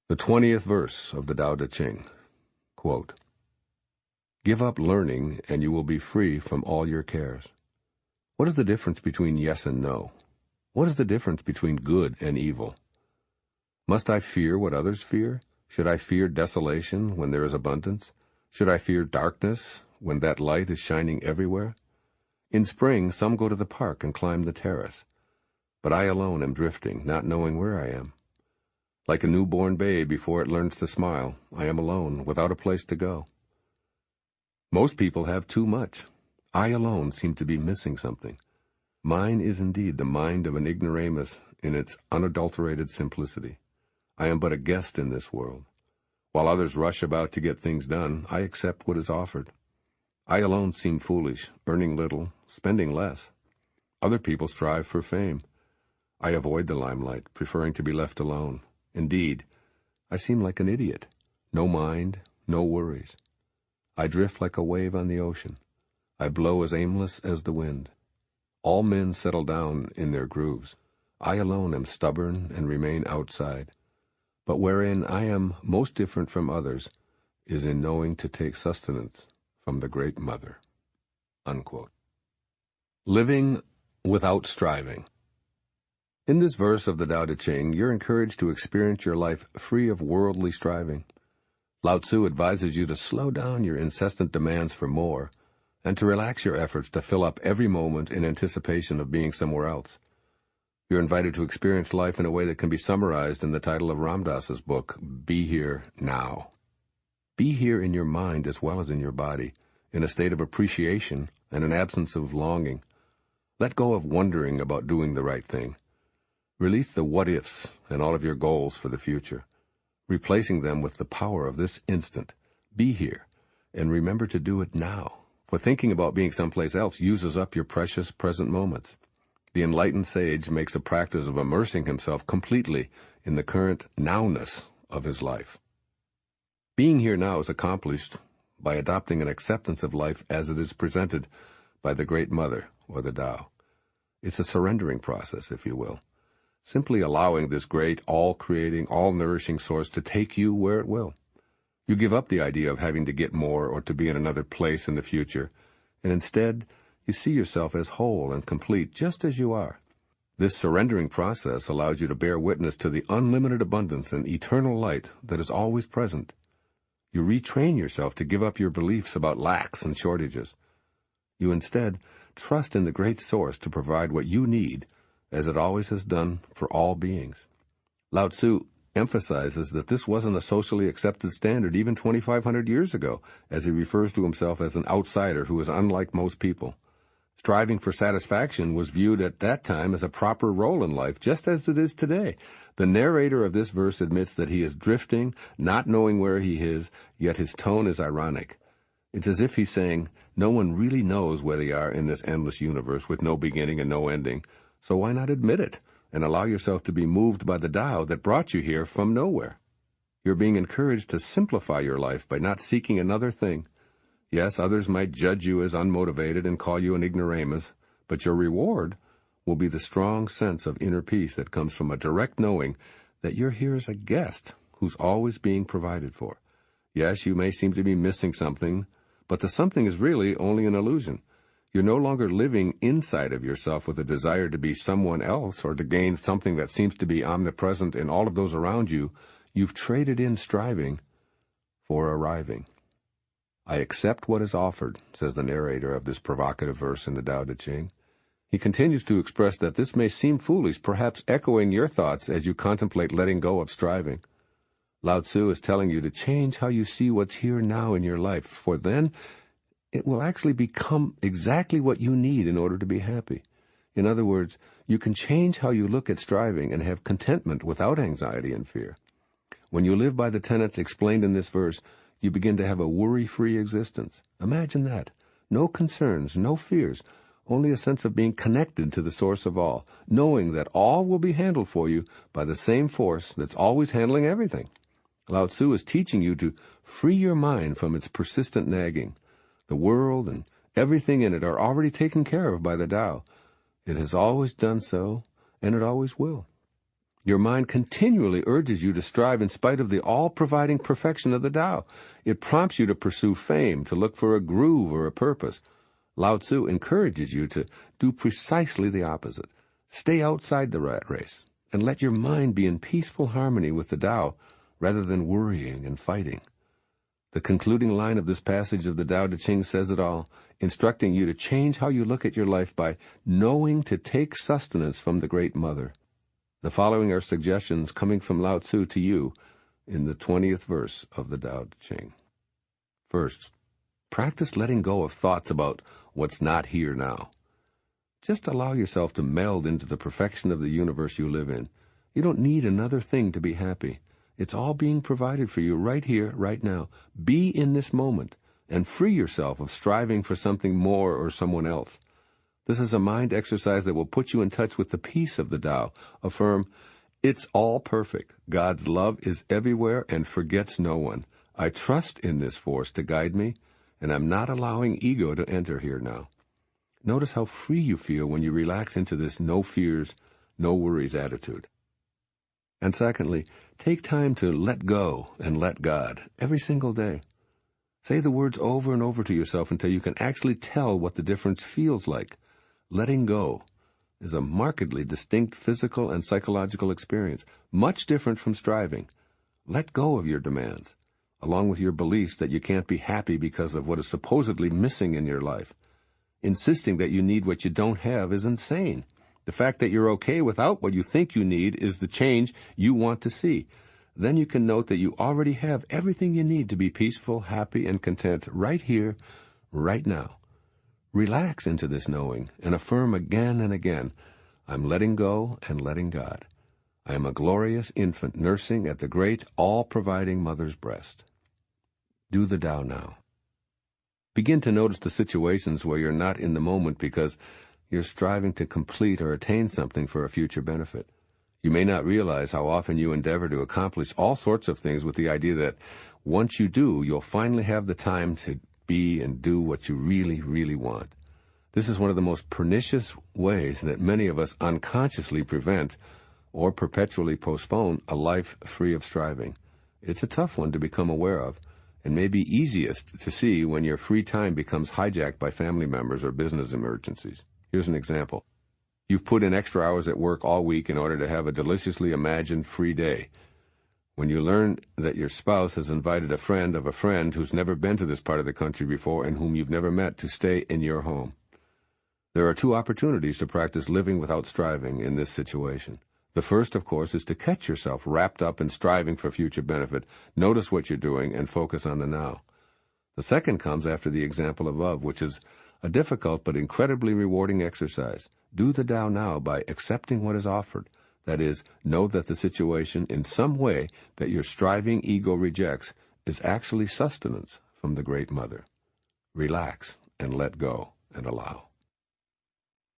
The 20th verse of the Tao Te Ching, quote, "Give up learning and you will be free from all your cares." What is the difference between yes and no? What is the difference between good and evil? Must I fear what others fear? Should I fear desolation when there is abundance? Should I fear darkness when that light is shining everywhere? In spring, some go to the park and climb the terrace, but I alone am drifting, not knowing where I am. Like a newborn babe before it learns to smile, I am alone, without a place to go. Most people have too much. I alone seem to be missing something. Mine is indeed the mind of an ignoramus in its unadulterated simplicity. I am but a guest in this world. While others rush about to get things done, I accept what is offered. I alone seem foolish, earning little, spending less. Other people strive for fame. I avoid the limelight, preferring to be left alone. Indeed, I seem like an idiot. No mind, no worries. I drift like a wave on the ocean. I blow as aimless as the wind. All men settle down in their grooves. I alone am stubborn and remain outside. But wherein I am most different from others is in knowing to take sustenance from the Great Mother." Unquote. Living without striving. In this verse of the Tao Te Ching, you're encouraged to experience your life free of worldly striving. Lao Tzu advises you to slow down your incessant demands for more and to relax your efforts to fill up every moment in anticipation of being somewhere else. You're invited to experience life in a way that can be summarized in the title of Ram Dass's book, Be Here Now. Be here in your mind as well as in your body, in a state of appreciation and an absence of longing. Let go of wondering about doing the right thing. Release the what-ifs and all of your goals for the future, replacing them with the power of this instant. Be here, and remember to do it now, for thinking about being someplace else uses up your precious present moments. The enlightened sage makes a practice of immersing himself completely in the current nowness of his life. Being here now is accomplished by adopting an acceptance of life as it is presented by the Great Mother, or the Tao. It's a surrendering process, if you will. Simply allowing this great, all-creating, all-nourishing source to take you where it will. You give up the idea of having to get more or to be in another place in the future, and instead you see yourself as whole and complete just as you are. This surrendering process allows you to bear witness to the unlimited abundance and eternal light that is always present. You retrain yourself to give up your beliefs about lacks and shortages. You instead trust in the great source to provide what you need, as it always has done for all beings. Lao Tzu emphasizes that this wasn't a socially accepted standard even 2,500 years ago, as he refers to himself as an outsider who is unlike most people. Striving for satisfaction was viewed at that time as a proper role in life, just as it is today. The narrator of this verse admits that he is drifting, not knowing where he is, yet his tone is ironic. It's as if he's saying, no one really knows where they are in this endless universe with no beginning and no ending. So why not admit it and allow yourself to be moved by the Tao that brought you here from nowhere? You're being encouraged to simplify your life by not seeking another thing. Yes, others might judge you as unmotivated and call you an ignoramus, but your reward will be the strong sense of inner peace that comes from a direct knowing that you're here as a guest who's always being provided for. Yes, you may seem to be missing something, but the something is really only an illusion. You're no longer living inside of yourself with a desire to be someone else or to gain something that seems to be omnipresent in all of those around you. You've traded in striving for arriving. I accept what is offered, says the narrator of this provocative verse in the Tao Te Ching. He continues to express that this may seem foolish, perhaps echoing your thoughts as you contemplate letting go of striving. Lao Tzu is telling you to change how you see what's here now in your life, for then it will actually become exactly what you need in order to be happy. In other words, you can change how you look at striving and have contentment without anxiety and fear. When you live by the tenets explained in this verse, you begin to have a worry-free existence. Imagine that. No concerns, no fears, only a sense of being connected to the source of all, knowing that all will be handled for you by the same force that's always handling everything. Lao Tzu is teaching you to free your mind from its persistent nagging. The world and everything in it are already taken care of by the Tao. It has always done so, and it always will. Your mind continually urges you to strive in spite of the all-providing perfection of the Tao. It prompts you to pursue fame, to look for a groove or a purpose. Lao Tzu encourages you to do precisely the opposite. Stay outside the rat race, and let your mind be in peaceful harmony with the Tao, rather than worrying and fighting. The concluding line of this passage of the Tao Te Ching says it all, instructing you to change how you look at your life by knowing to take sustenance from the Great Mother. The following are suggestions coming from Lao Tzu to you in the 20th verse of the Tao Te Ching. First, practice letting go of thoughts about what's not here now. Just allow yourself to meld into the perfection of the universe you live in. You don't need another thing to be happy. It's all being provided for you right here, right now. Be in this moment and free yourself of striving for something more or someone else. This is a mind exercise that will put you in touch with the peace of the Tao. Affirm, it's all perfect. God's love is everywhere and forgets no one. I trust in this force to guide me, and I'm not allowing ego to enter here now. Notice how free you feel when you relax into this no fears, no worries attitude. And secondly, take time to let go and let God every single day. Say the words over and over to yourself until you can actually tell what the difference feels like. Letting go is a markedly distinct physical and psychological experience, much different from striving. Let go of your demands, along with your beliefs that you can't be happy because of what is supposedly missing in your life. Insisting that you need what you don't have is insane. The fact that you're okay without what you think you need is the change you want to see. Then you can note that you already have everything you need to be peaceful, happy, and content right here, right now. Relax into this knowing and affirm again and again, I'm letting go and letting God. I am a glorious infant nursing at the great, all-providing mother's breast. Do the Tao now. Begin to notice the situations where you're not in the moment because you're striving to complete or attain something for a future benefit. You may not realize how often you endeavor to accomplish all sorts of things with the idea that once you do, you'll finally have the time to be and do what you really, really want. This is one of the most pernicious ways that many of us unconsciously prevent or perpetually postpone a life free of striving. It's a tough one to become aware of, and may be easiest to see when your free time becomes hijacked by family members or business emergencies. Here's an example. You've put in extra hours at work all week in order to have a deliciously imagined free day. When you learn that your spouse has invited a friend of a friend who's never been to this part of the country before and whom you've never met to stay in your home. There are two opportunities to practice living without striving in this situation. The first, of course, is to catch yourself wrapped up in striving for future benefit. Notice what you're doing and focus on the now. The second comes after the example above, which is a difficult but incredibly rewarding exercise. Do the Tao now by accepting what is offered. That is, know that the situation, in some way that your striving ego rejects, is actually sustenance from the Great Mother. Relax and let go and allow.